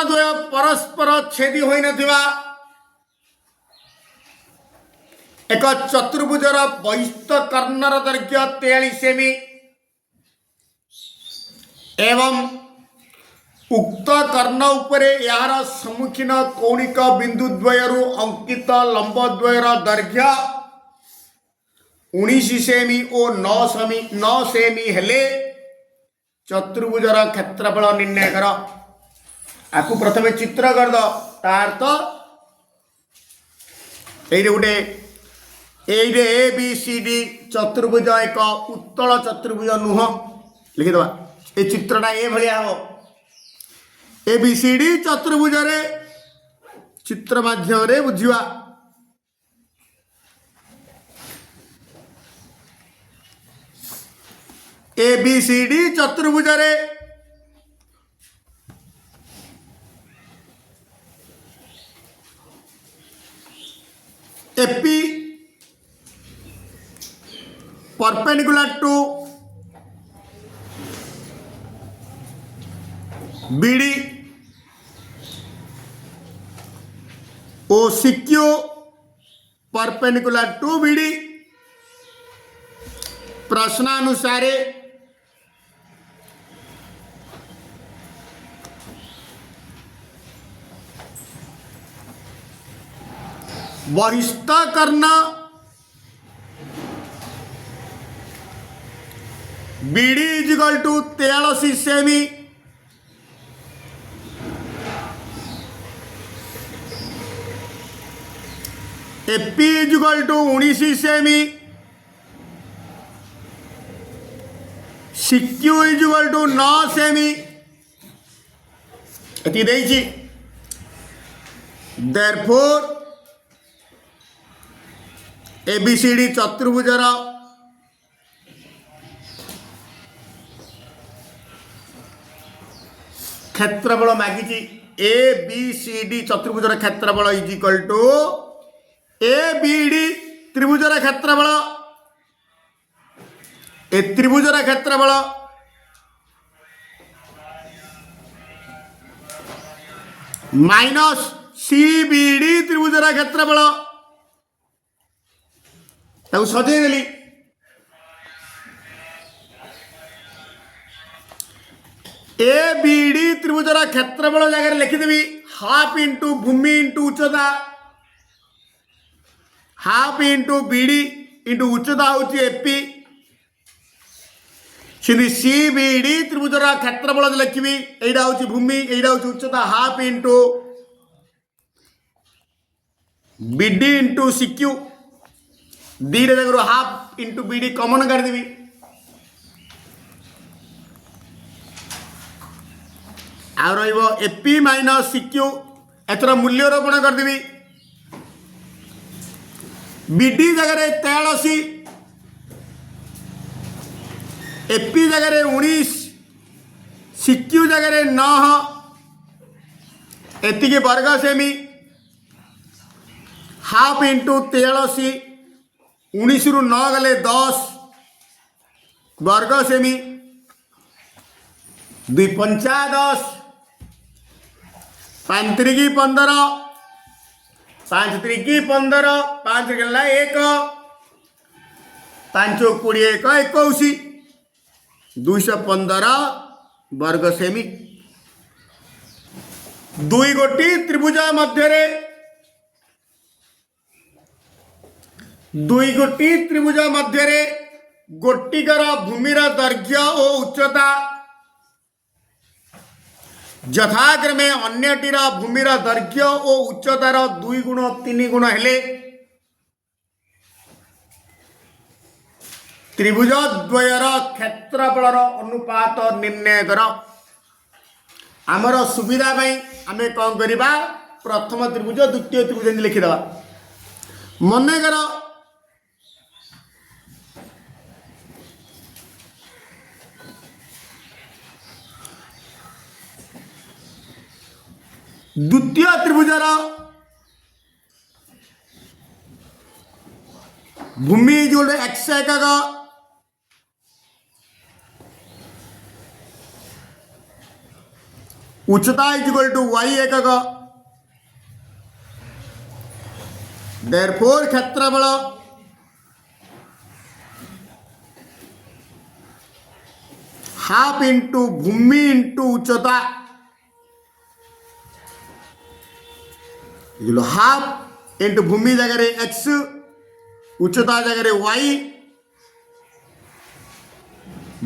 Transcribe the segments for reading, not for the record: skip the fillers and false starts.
द्वय परस्पर छेदी होई नथिबा एक चतुर्भुजर बहिस्थ कर्णर दैर्घ्य 43 सेमी एवं उक्त कर्ण उपरे यार सम्मुखीन कौणिक बिंदु द्वयरु अंकित लंब द्वयर दैर्घ्य 19 सेमी और 9 सेमी हेले चतुर्भुजर क्षेत्रफल निर्णय कर। आपको प्रथम चित्र कर दो तार तो ये गोटे ये ए बी सी डी चतुर्भुज एक उत्तल चतुर्भुज नुह लिखिदवा ये चित्रटा ये भाया हम ए बी सी डी चतुर्भुज चित्र माध्यम बुझा ए बी सी डी चतुर्भुज एपी परपेंडिकुलर टू बीडी ओ सिक्यू परपेंडिकुलर टू बीडी प्रश्नानुसार बहिस्थ कर्ण BD is equal to 43 cm AP is equal to 19 cm CQ is equal to 9 cm एति देइछि। देयरफॉर एबीसीडी चतुर्भुजर क्षेत्रफल मागिची ए बी सी डी चतुर्भुजर क्षेत्रफल is equal to A B D त्रिभुजर क्षेत्रफल ए त्रिभुजर क्षेत्रफल माइनस सी बी डी त्रिभुजर क्षेत्रफल सजेदेली ए बी डी त्रिभुजर क्षेत्रफल जगह लिखिदेवी हाफ इंटू भूमि इंटू उच्चता हाफ इंटू बीडी इंटू उच्चता हूँ एपी सी बी डी त्रिभुजर क्षेत्रफल लिखी यहाँ हूँ भूमि यहाँ हूँ उच्चता half into BD into CQ दीटा जगह हाफ इंटू बीडी कमन करदेवी आ एपी माइनस सिक्यू एथर मूल्यरोपण करदेवी बीडी जगह 83 एपी जगह 19 सिक्यू जगह 9 एति वर्ग सेमी हाफ इंटू 83 19 रु 9 गले 10 वर्ग सेमी 2 पंचा 10 5 त्रिकी 15 5 त्रिकी 15 5 गला 1 5 20 1 21 215 वर्ग सेमी दुई गोटी त्रिभुज मध्य दुई गोटी त्रिभुज मध्य गोटिकर भूमिर दैर्घ्य और उच्चता यथाक्रमे अन्यटीर भूमिर दैर्घ्य और उच्चतार 2 गुण 3 गुण हेले त्रिभुज द्वयर क्षेत्रफल अनुपात निर्णय कर। आमर सुविधा आमे कौन करिबा प्रथम त्रिभुज द्वितीय त्रिभुज लिखिदवा मन कर द्वितीय त्रिभुजर भूमि जो एक्स एकक उच्चता इज इक्वल टू y एकक, देयरफॉर क्षेत्रफल हाफ इंटू भूमि इंटू उच्चता, हाफ इंटू भूमि जगह x, उच्चता जगह y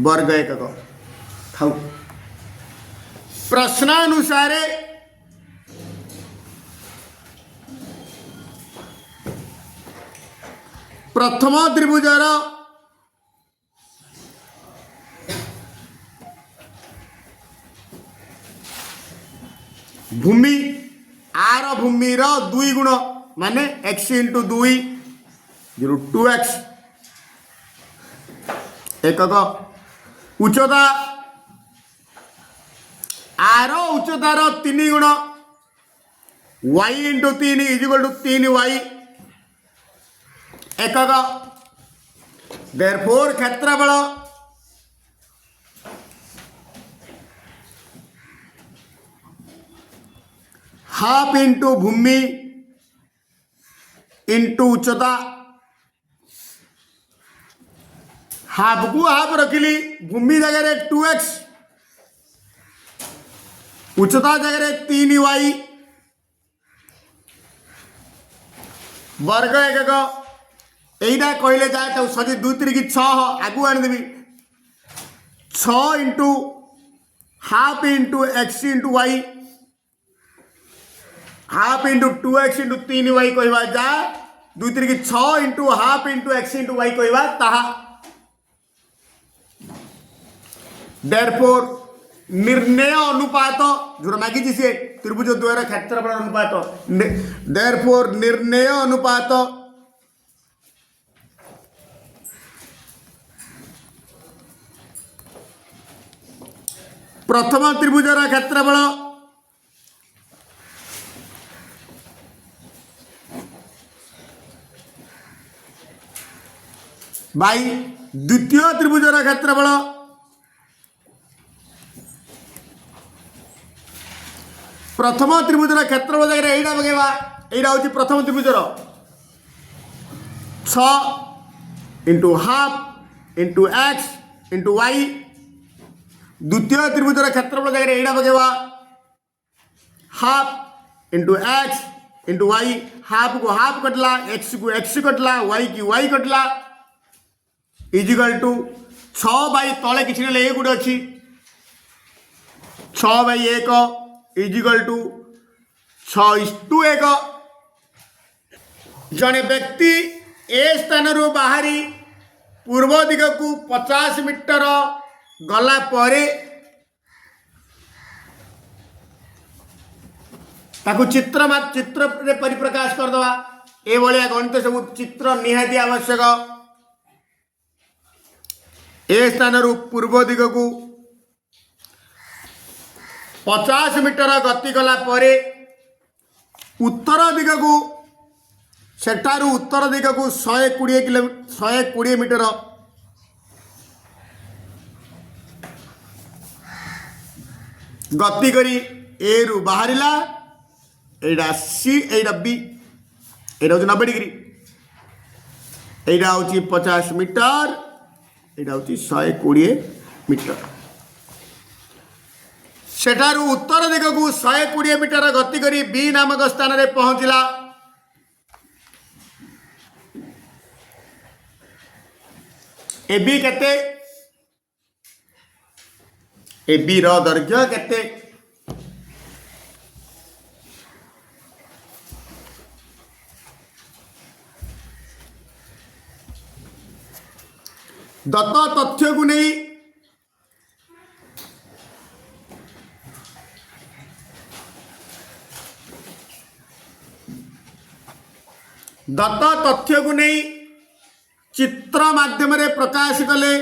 वर्ग एकक थाउ। प्रश्नानुसार प्रथम त्रिभुजर भूमि आर भूमि दुई गुण माने x इंटू दुई 2x एकक, उच्चता आर उच्चतार 3 गुण y into 3 is equal to 3y एकक, देयरफॉर क्षेत्रफल हाफ इंटू भूमि इंटू उच्चता, हाफ को हाफ रखिली, भूमि जगह 2x, उच्चता जगह 3y वर्ग एकक। यहीटा कहले जाए तो सजी 2 3 6 आगु आनीदेवी 6 into half into x into y, half into 2x into 3y कहवा जा 2 3 6 into half into x into y कहवा ताहा। देयरफॉर निर्णय अनुपात जो मागिची सी त्रिभुज द्वयर क्षेत्रफल अनुपात, देयरफॉर निर्णय अनुपात प्रथम त्रिभुजर क्षेत्रफल बाई द्वितीय त्रिभुजर क्षेत्रफल प्रथम त्रिभुजर क्षेत्रफल जगह एटा पकेवा, एटा हूँ प्रथम त्रिभुजर 6 into half into X into Y, द्वितीय त्रिभुजर क्षेत्रफल जगह एटा पकेवा half into X into Y, half को हाफ कटला, एक्स को एक्स कटला, वाई की वाई कटला इजिकल टू 6 बाई तले किसी ना एक गोटे अच्छी 6 बाई 1 इजिकल टू 6:1। जड़े व्यक्ति ए स्थान रू बाहरी पूर्व दिग को 50 मीटर गला परे ताकू चित्र रे परिप्रकाश करदवा। ए भलिया गणित सब चित्र निहाती आवश्यक। ए स्थान रू पूर्व दिग को 50 मीटर गति कला परे उत्तर दिग को सेठारू उत्तर दिग को 120 मीटर गति करी ए रु बाहरिला, एटा सी एटा बी, एटा हूँ 90 डिग्री, एटा हूँ 50 मीटर, एटा हूँ 120 मीटर। सेठारू उत्तर दिग को 120 मीटर गति करी बी नामक स्थान रे पहुंचला। ए बी केते, ए बी रो दैर्घ्य केते, दत्त तथ्य को नहीं दत्त तथ्य को नहीं चित्र माध्यम रे प्रकाश कले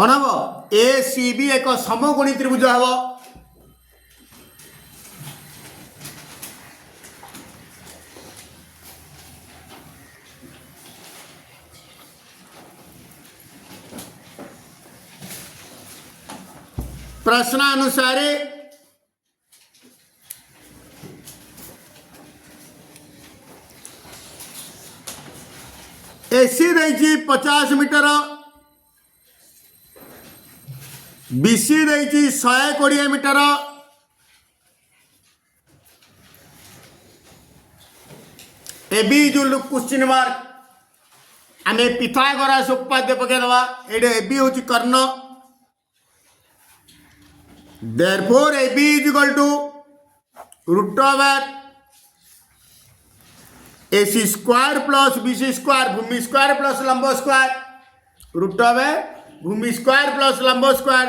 कौन हम ए सी बी एक समकोणी त्रिभुज हम प्रश्न अनुसार एसी देगी 50 मीटर बीसी देगी 120 मीटर एबी जो क्वेश्चन मार्क आम पिथागोरस उपाद्य पकईदवा ये एबी हूँ कर्ण therefore AB is equal to root over AC square plus BC square भूमि स्क्वायर प्लस लंब स्क्वायर रूट ओवर भूमि स्क्वायर प्लस लंब स्क्वायर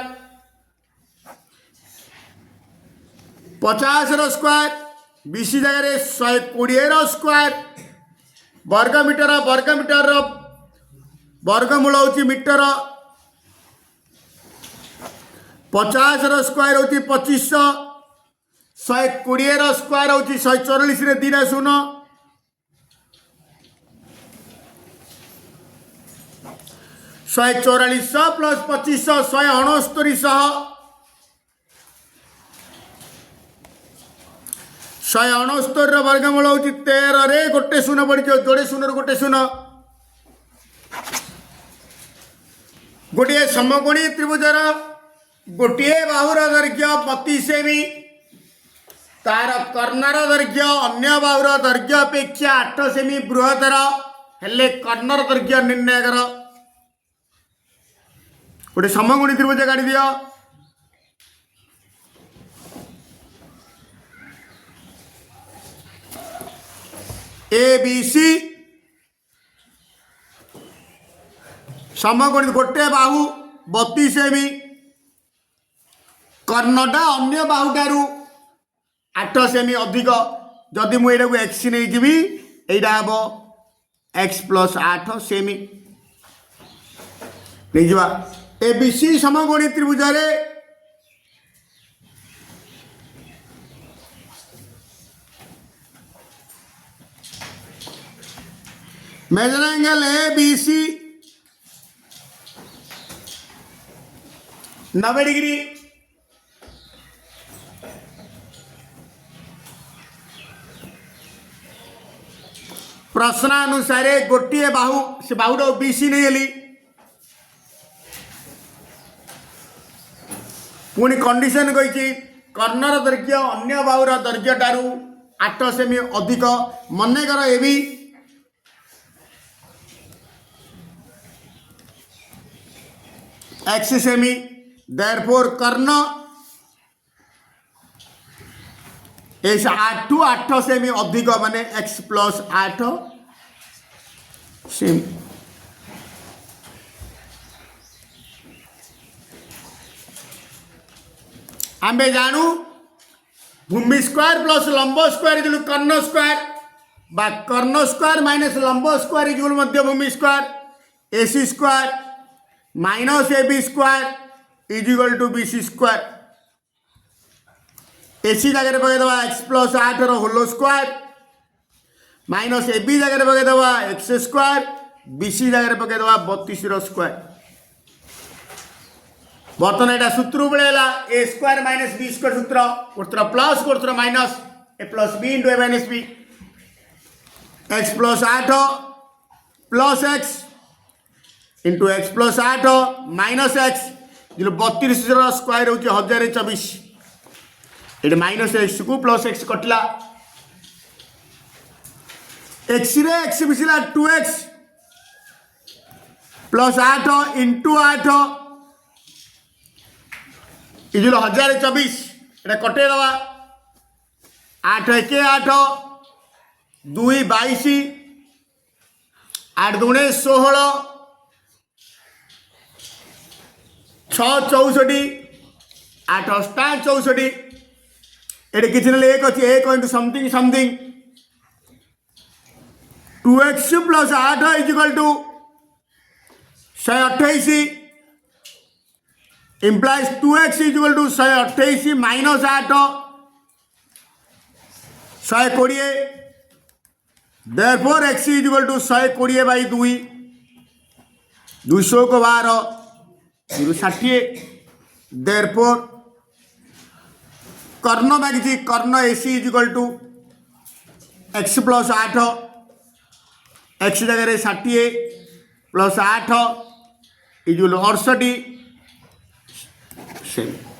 50 रो स्क्वायर बीसी जगह 120 रो स्क्वायर वर्गमीटर रो वर्गमूल हूँ मीटर 50 रो स्क्वायर हूँ 2500 120 रो स्क्वायर हूँ 144 रे 2 शून्य 144 प्लस 2500 169 वर्गमूल हूँ 13 रे गोटे शून्य पड़ जोड़े शून्य गोटे शून्य गोटे समकोणी त्रिभुजर गोटे बाहुर दैर्घ्य 32 सेमी तार कर्णर दैर्घ्य अन्य बाहुर दैर्घ्य अपेक्षा 8 सेमी बृहतर हेले कर्णर दैर्घ्य निर्णय कर गोटे समकोणी त्रिभुज काढ़ी दियो ए बी सी समकोणी गोटे बाहु 32 सेमी कर्णटा अन्य बाहुठार 8 सेमी अधिक जदि मुझे एक्स नहीं जी यहाँ हम एक्स प्लस 8 सेमी नहीं जा एबीसी समकोणी त्रिभुज measure angle A B C 90 degree प्रश्न अनुसार गोटे बाहु से बाहुटा बीसी नहीं हेली पुणी कंडीशन कही कर्णर दैर्घ्य अन्य बाहुर दैर्घ्य ठारू 8 सेमी अधिक मनकर A B X cm therefore कर्ण एस 8 सेमी अधिक माने एक्स प्लस 8 सेमी आमे जानू भूमि स्क्वायर प्लस लंब स्क्वायर इज कर्ण स्क्वायर बा कर्ण स्क्वायर माइनस लंब स्क्वायर इज मध्य भूमि square AC square minus A B square is equal to B C square AC जगह पकईदे X plus 8 whole square minus A B जगह पकईदे एक्स स्क्वायर बी सी जगह पकईदे 32 स्क्वायर बर्तमान यहाँ सूत्र बेला A square minus B square सूत्र कोथर प्लस कोथर minus A plus B into A minus B X plus 8 plus X into X plus 8 minus X जो 32 स्क्वायर हूँ 1024 ये माइनस एक्स को प्लस एक्स कटला एक्स रे एक्स मिसला 2x प्लस 8 इंटू 8 ये जो 1024 ये कटे दवा 8 1 8 2 22 8 2 16 6 64 8 8 64 ये किसी ना एक अच्छी 1 into something something 2x plus 8 is equal to 128 implies 2x is equal to 128 minus 8 120. Therefore x is equal to 120 by 2 200 को 12 60. Therefore Karna मागिଛି Karna AC is equal to x plus 8 x जगह 60 plus 8 is equal to 68.